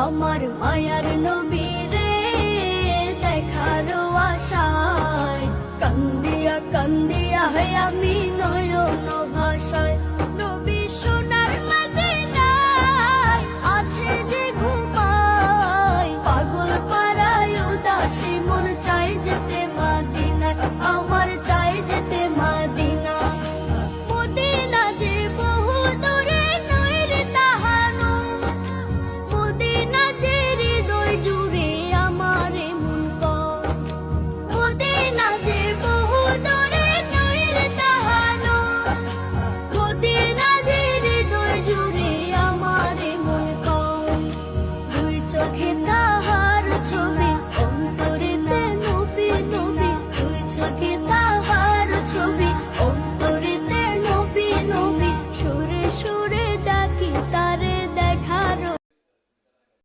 আমার মায়ার নবীরে দেখার আশায় কান্দিয়া কান্দিয়া হে আমি নয়ন ভাষায় নবী সোনার মদিনায় আছে যে ঘুমায় পাগল পারায় উদাসী মন চাই যেতে মদিনায় আমার চাই যেতে মদিনা মদিনা যে বহু দূরে নয় রে তাহানো মদিনা যে হৃদয় জুড়ে আমার মন কর মদিনা যে বহু দূরে নয় রে তাহানো মদিনা যে হৃদয় জুড়ে আমার মন কর দুই চোখে